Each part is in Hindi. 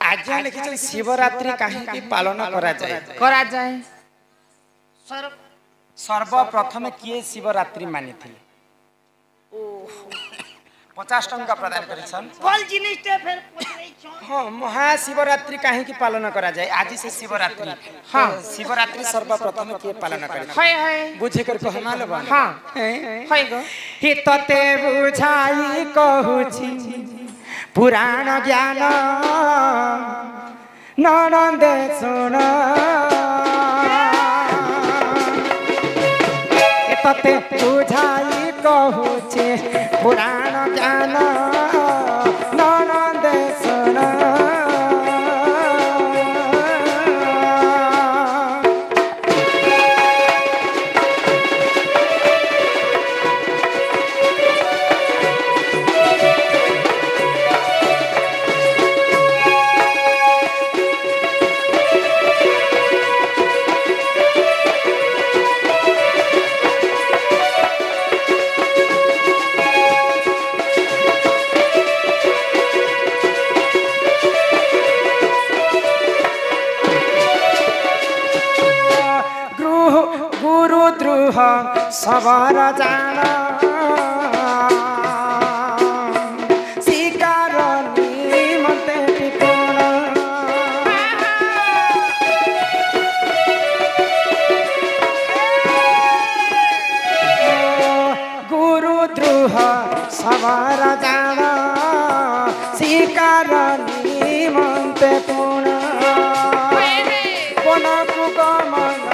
आज लिखिछन शिवरात्रि काहे पालन करा जाए सर्वप्रथम किए शिवरात्रि मानी थी 50 टंका प्रदान करिछन फल जिनिसटे फेर पुछै छ हां महाशिवरात्रि काहे की पालन करा जाए आज से शिवरात्रि हां शिवरात्रि सर्वप्रथम किए पालन करे हाय बुझे कर कहमाल बन हां हाय गो हितते बुझाई कहूछि पुराण ज्ञान ननंद सुन हितते बुझाई कहूछि पुराण ज्ञान ननंद सुन सवार जाना शिकार निमंते टिकोण गुरु द्रोह सवार जाना शिकार निमंते पूर्ण बनकु गमन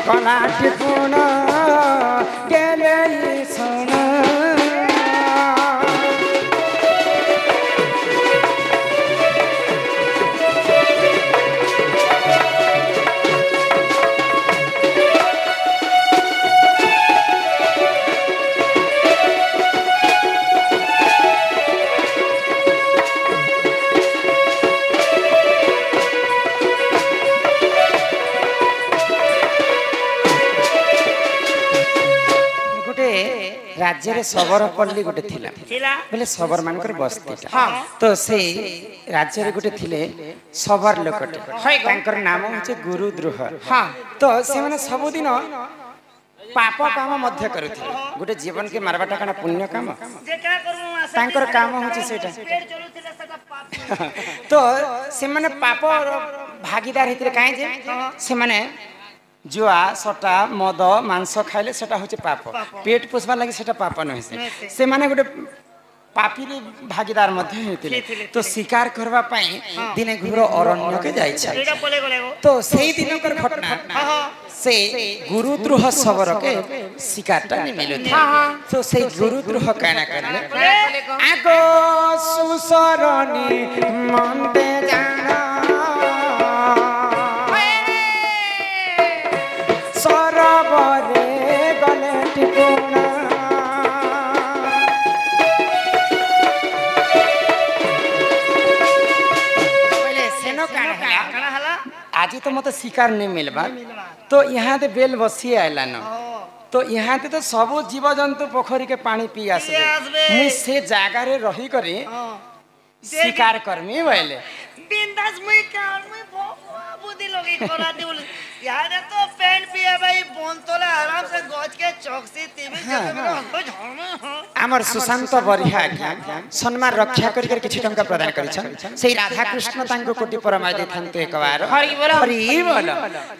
कलाटी पुन गेले सुन राज्य रे सबरपल्ली गोटे थिला बोले सबर मानकर बस्ती तो से राज्य रे गोटे थिले सबर लोकटे तांकर नाम होचे गुरुद्रोह तो से माने सब दिन पाप काम मध्य करूथिले गोटे जीवन के मारबाटा कना पुण्य काम जे का करू तांकर काम होचे सेटा पेट चलुथिले सका पाप तो से माने पाप भागीदार हितरे काहे जे से माने जुआ सटा मद मांस खाइले सेटा होचे पाप पेट पोषबा लागि सेटा पाप नहे से माने गोटे पापी रे भागीदार मध्य हेतिले तो शिकार करबा पई दिने घुरो अरण्य के जाय छै तो सेही दिन कर घटना से गुरुद्रोह सबर के शिकारटा नि मिलो तो से गुरुद्रोह काना करले आगो सुसरनी मनते जाना सरबरे गले टिकोना पहले सेनो काना हला आज तो मते शिकार नहीं मिलबा तो यहाँ ते बेल बसी आइला न तो यहाँ ते तो सब जीव जंतु पोखरी के पानी पी आसबे मु से जागा रे रही करे शिकार करमी बोले बिंदास मुई कान मुई बुद्धि लगी करा दे बोले यार तो पेन पिया भाई बोन तोला आराम से गज के चौकसी टीवी के हमर सुशांत बरिया सम्मान रक्षा कर किछि टंका प्रदान करिछन सेही राधा कृष्ण तांको कोटि परमा देथान्ते एक बार हरि बोल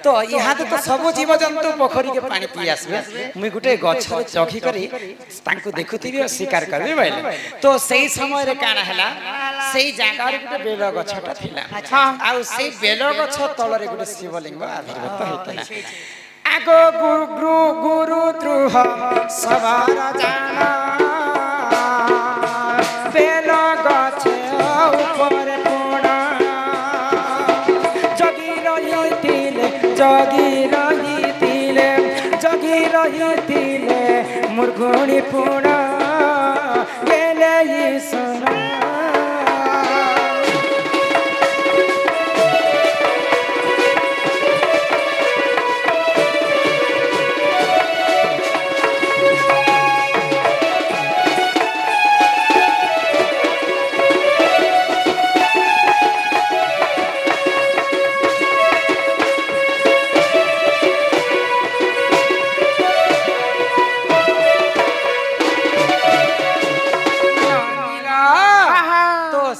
तो यहाँ तो सब जीव जंतु पोखरी के पानी पी आसबे मुई गुटे गछ चखी करी तांको देखुथिबी और शिकार करबी बोले तो सेही समय रे काना हला सेही जागा रे गुटे बेल गछटा थिला आ सेही बेल गछ तल रे गुटे शिवलिंग आविर्भूत होइतला आगो गुरु द्रोह सवार जाना बेल गछ ऊपर पोड़ा जगी रहितिले मुरघुणी पुणा गेले सुना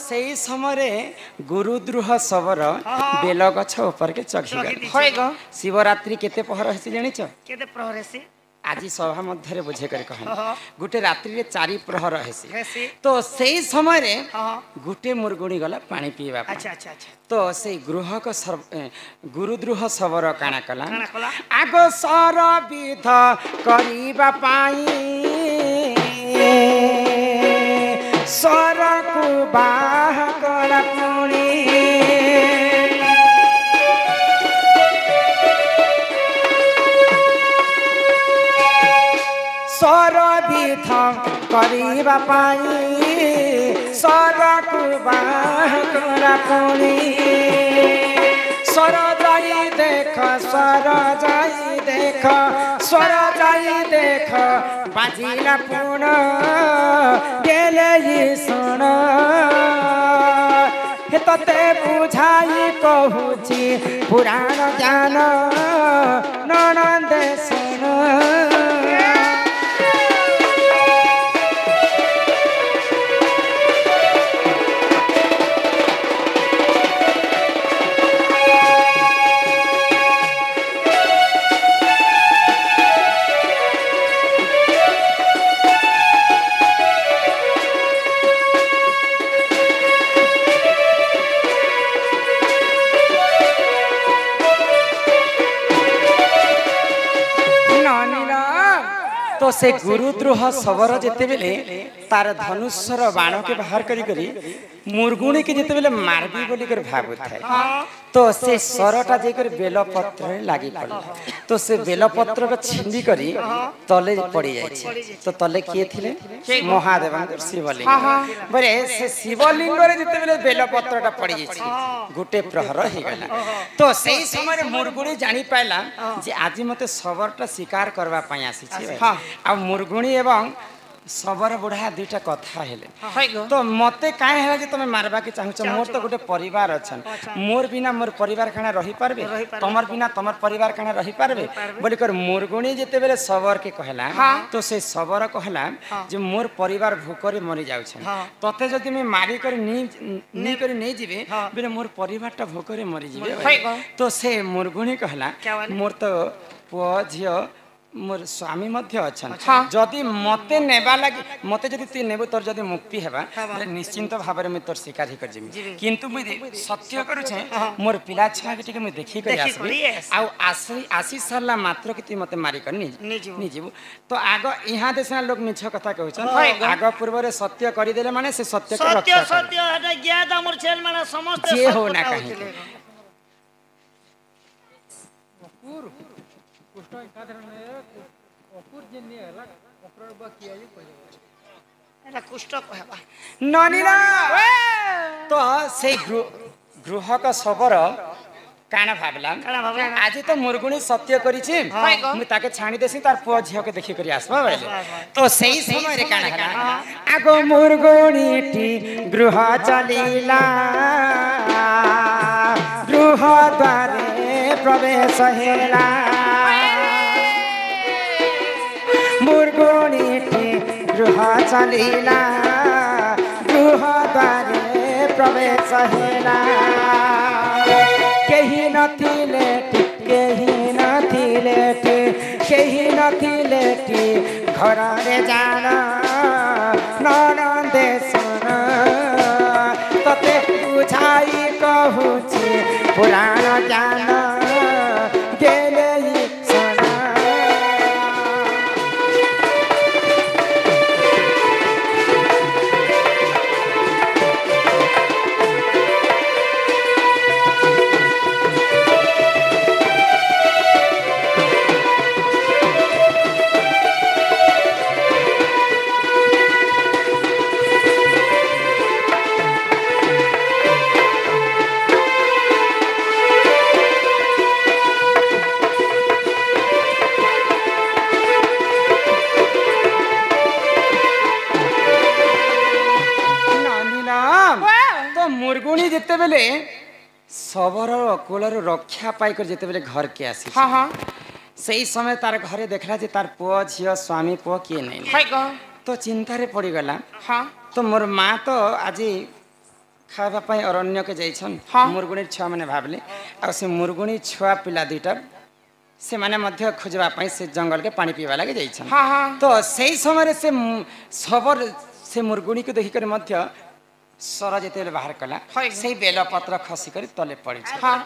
सेई समय गुरुद्रुह शबर बेल गछ ऊपर के चढ़ी गल शिवरात्रि केते पहर हेसी जानिछ केते प्रहर हेसी आज सभा मध्य बुझे कर कहन गोटे रात्रि रे 4 प्रहर हेसी तो सेई समय रे गोटे मुरगुणी गला पानी पीवा अच्छा अच्छा अच्छा तो से गृह को गुरुद्रुह शबर काना कला आगो सर विध करिबा पाई सर को बाह कर पुणी सर विध करिबा पाई सर को बाह कर पुणी स्वर जाई देख स्वर जाई देख स्वर जाई देख बाजिला पुण गेले सुन हे तते बुझाई कहूची पुराण ज्ञान ननंद सुन तो से गुरुद्रोह शबर जेते बेले तार धनुषर बाण के बाहर करी करी मुरगुणी के जेते बेले मारबी बोली कर भाबु थाए तो से सरटा जे कर बेलपत्र लागी पड़ला तो से बेलपत्र के छिंडी करी तले पड़ी जाय तो तले किए थिले महादेव शिवलिंग बरे से शिवलिंग रे जेते बेले बेलपत्रटा पड़ी जाय गुटे प्रहर हे गला तो सेही समय मुरगुणी जानी पाइला जे आज मते शबरटा शिकार करबा पई आसी छी आ मुरगुणी एवं शबर बुढ़ा दुईटा कथा हेले तो मते काहे है जे तुम मारबा के चाहू मोर तो गोटे परिवार अछन मोर बिना मोर परिवार खाना रही पारबे तमर बिना तमर परिवार खाना रही पारबे बोली कर मुरगुणी जेते बेले शबर के कहला तो से शबर कहला जे मोर परिवार भूखरे मरि जाउ छन तते जदि मैं मारी कर नी कर नै जिवे बेले मोर परिवारटा भूखरे मरि जिवे तो से मुरगुणी कहला मोर तो पुआ झियो मोर स्वामी मध्य अच्छा जदि मते नेबा लागि मते जदि तू नेबो तोर जदि मुक्ति हेबा निश्चिंत भाव में तोर शिकार ही कर जिमी किंतु मुई सत्य करू छे मोर पिला छा के टिके मुई देखि कर आसबी आ आसी सरला मात्र कि तू मते मारी कर नि जीवु तो आग इहा देशना लोग मिछ कथा कहू छन आग पूर्व रे सत्य करि देले माने से सत्य के रक्षा सत्य सत्य हटा ज्ञात हमर छेल माने समस्त जे हो ना कहि तो से गृह का शबर काना भाबला आज तो मुरगुणी सत्य करी छी मु ताके छाणी देसी तार पुआ झियो के देखि करी आसबा बेले तो सही समय रे काना हला आगो मुरगुणी टी गृह चलीला गृह द्वारे प्रवेश हेला मुरगुणी टी गृह चलीला गृह द्वारे प्रवेश हेला केही नथिले घर रे जान ननंदे सुन तते बुझाई कहूची पुराण ज्ञान गेले सुन मुरगुणी जिते बेले शबर कोलर रक्षा पाई कर जिते बेले घर के आसी सही समय तार घरे देखला जे तार पुआ झियो स्वामी पुआ किए नहीं तो चिंता रे पड़ी गला तो मोर माँ तो आज खावा पाई अरण्य के जाइछन हाँ। मुरगुणी छुआ माने भाबले आ से मुरगुणी छुआ पिला दुईटा से माने मध्य खोजवा पाई से जंगल के पानी पीवा लागे जाइछन हाँ हाँ तो सही समय से सबर से मुरगुणी को देखिक मध्य सर जेते बाहर कला हाय। से बेलपत्र खसी कर तले पड़ी हाँ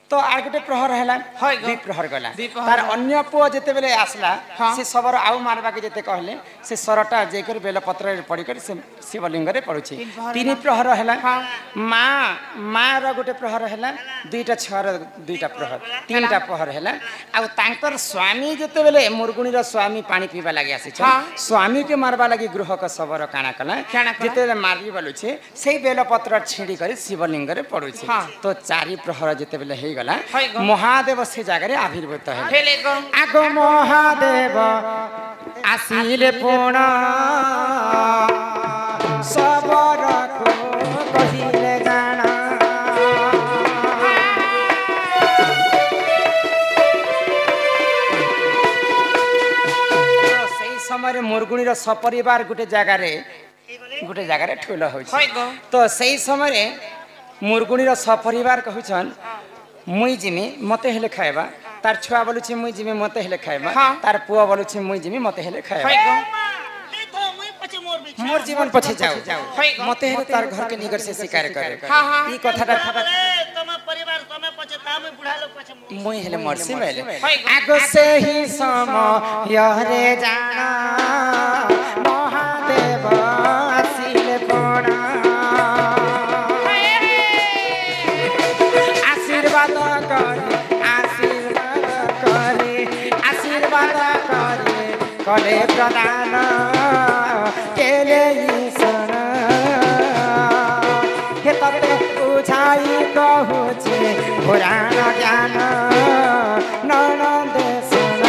तो आर गोटे प्रहर हैला हाय। दुई प्रहर गला द्विप्रहर तार अन्य पुओ जेते बेले आसला हाँ। से सबर आउ मारबा के जेते कहले से सरटा जेकर बेलपत्र रे पड़ी कर से शिवलिंग रे पड़ुछि तीन प्रहर हैला हाँ। माँ र गोटे प्रहर हैला दुईटा छर दुईटा प्रहर तीनटा प्रहर हैला आ तांकर स्वामी जेते बेले मुरगुणी र स्वामी पानी पीबा लागि आसी हाँ। स्वामी के मारबा लागि गृह का सबर काना कला काना कला। जेते मारी बलुछे सेही बेलपत्र छिड़ी कर शिवलिंग रे पड़ुछि हाँ। तो चारि प्रहर जेते बेले हे गला हाय गो। महादेव से जागा रे आविर्भूत है हेले गो आगो महादेव आसिले पुण सबर को कहिले जाना सही समय मुरगुणी र सपरिवार गोटे जगह रे ठुल हो हाय गो तो सही समय मुरगुणी र सपरिवार कहछन मुई जिमी मते हेले खाएबा तार छुआ बोलुछि मुई जिमी मते हेले खाएबा हाँ। तार पुआ बोलुछि मुई जिमी मते हेले खाएबा हाय गो मोर जीवन पछे जाओ हाय गो। मते हेले तार घर के निकट से शिकार करे हाँ, हाँ। ई कथाटा तमे परिवार तमे पछे तामे बुढ़ा लोग पछे मुई हेले मरसी मेले हाय गो। आगो से ही समय रे जाना महादेव आसिले पड़ा आशीर्वाद करे कले प्रदान केले ईश्वर हे तते बुझाई कहूचे पुराण ज्ञान ननद सुन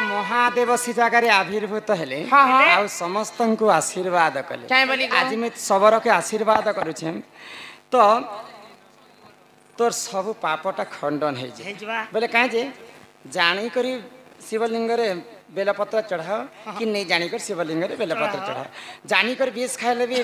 महादेव से जगह आविर्भूत हेले हाँ, हाँ। आ समस्त को आशीर्वाद कले क्या बोली गो? आज मैं सबर के आशीर्वाद करुछे तो तोर सब पापटा खंडन है जे हेजवा बोले कहे जे जानी करी शिवलिंग रे बेलपत्र चढ़ाओ कि नहीं जानी कर शिवलिंग रे बेलपत्र चढ़ाओ जानी कर विष खाइले भी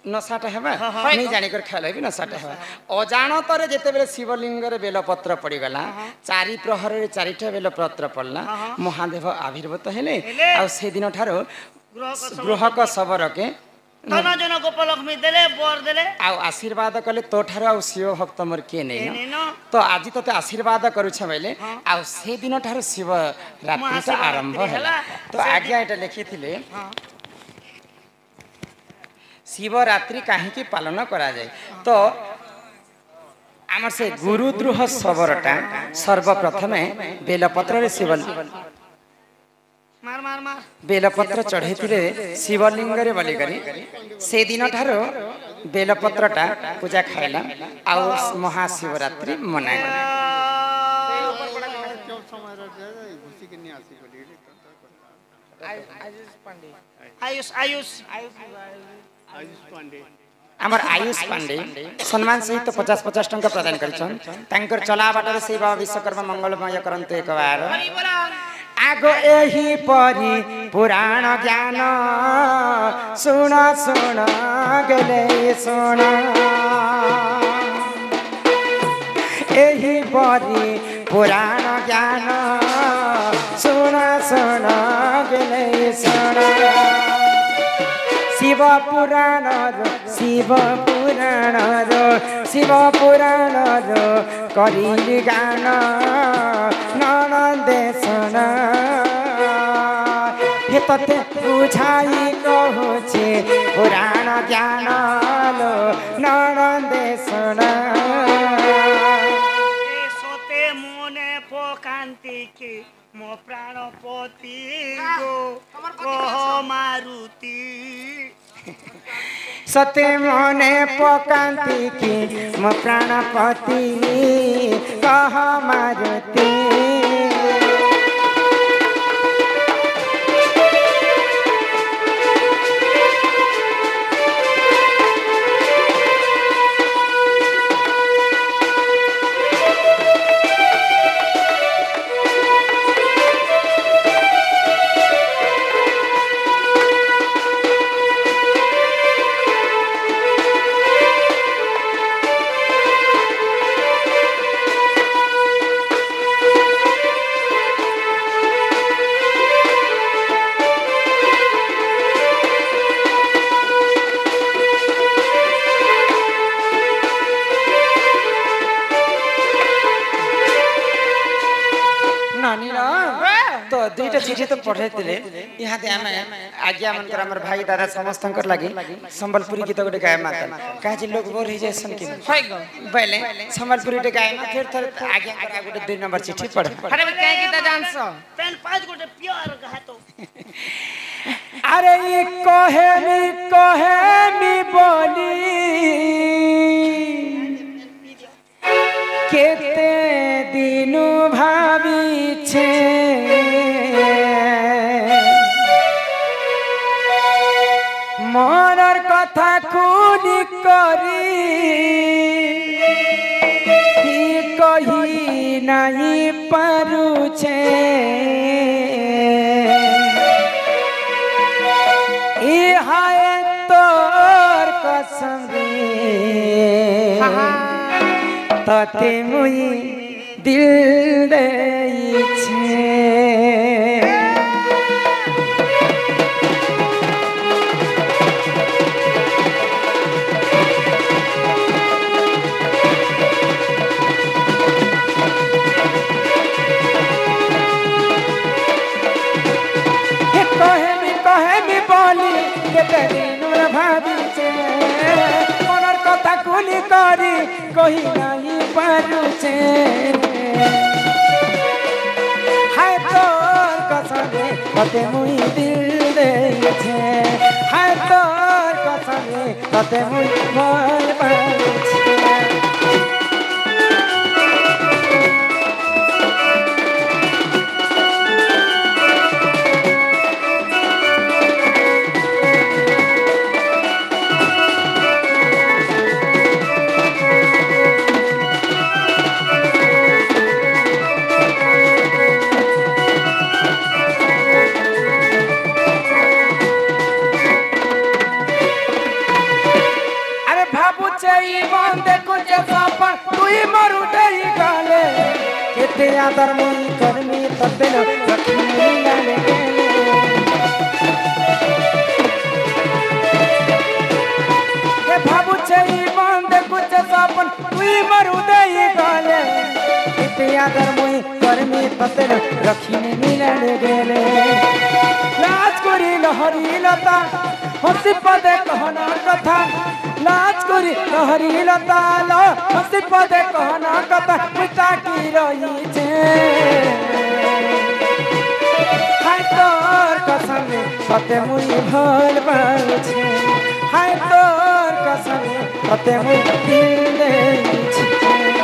नशाटा हेबा नहीं जानी कर खाइले भी नशाटा हेबा अजाणत रे जेते बेले शिवलिंग रे बेलपत्र पड़ी गला चारि प्रहर रे चारिटा बेलपत्र पड़ला महादेव आविर्भूत हेले आ से दिन ठारो गृह का सबर के तन जन गोपालक्ष्मी देले बर देले आ आशीर्वाद कले तो ठारो आ शिव भक्त मोर के नहीं एने न तो आज तते आशीर्वाद करुछ बेले आ से दिन ठारो शिव रात्रि से आरंभ होला तो आज्ञा एटा लिखिथिले शिवरात्रि काहे पालन करा जाए तो आमर से गुरुद्रोह सबरटा सर्वप्रथमे बेलपत्र रे मार मार मार बेलपत्र चढ़ेतिले शिवलिंग रे बोली करी से दिन ठारो बेलपत्रटा पूजा खाइला आ महाशिवरात्रि मनागला आयुष आयुष आमर आयुष पांडे सम्मान सहित 50-50 टंका प्रदान करिछन तांकर चला बाटरे से बाबा विश्वकर्मा मंगलमय करंतु एक बार आगो एही परी पुराण ज्ञान सुन सुन गेले सुन एही परी पुराण ज्ञान सुन सुन गेले सुन शिव पुराण रो करिली गान ननदे सुन हे तते बुझाई कहूचे पुराण ज्ञान लो ननदे सुन सोते मोने पोकान पकांती की मो प्राणपति गो कह मारुति सते मने पकांती की मो प्राणपति कह मारुति तो दुईटा चिठी तो पठाइले यहाँ आज्ञा मनकर हमर भाई दादा समस्त लगे संबलपुरी गीत गोटे गाय माता कहे लोग बोर हो जाए कि पहले संबलपुरी गोटे गाय मा फिर थोर आज्ञा कर गोटे 2 नंबर चिठी पढ़ अरे काय गीत जानसो पेन 5 गोटे प्योर गातो अरे ये कहे मी बोली केते दिनु भावी छे मनर कथा खुली करी कही नहीं पारुछे हाय तोर कसम तते मुई दिल देई छे कहे मी बोली केते दिन भाभी छे मनर कथा खुली करी कही नहीं पारुछे हाय तोर कसम तते मुई दिल देई छे हाय तोर कसम तते मुई भल पारुछे आदर मुई कर्मी तबेल लक्ष्मी लाले हे भाबु छई बंद कुछ सपन तुई मरु देई गाले इते आदर मुई कर्मी तबेल लक्ष्मी मिलाले गेले लाज करी लहरी लता हंसी पदे कहना कथा लाज करी लहरी लता हंसी पदे कहना कथा पिता की रही छे हाय तोर कसम तते मुई भल पारुछे हाय तोर कसम तते मुई दिल देई छे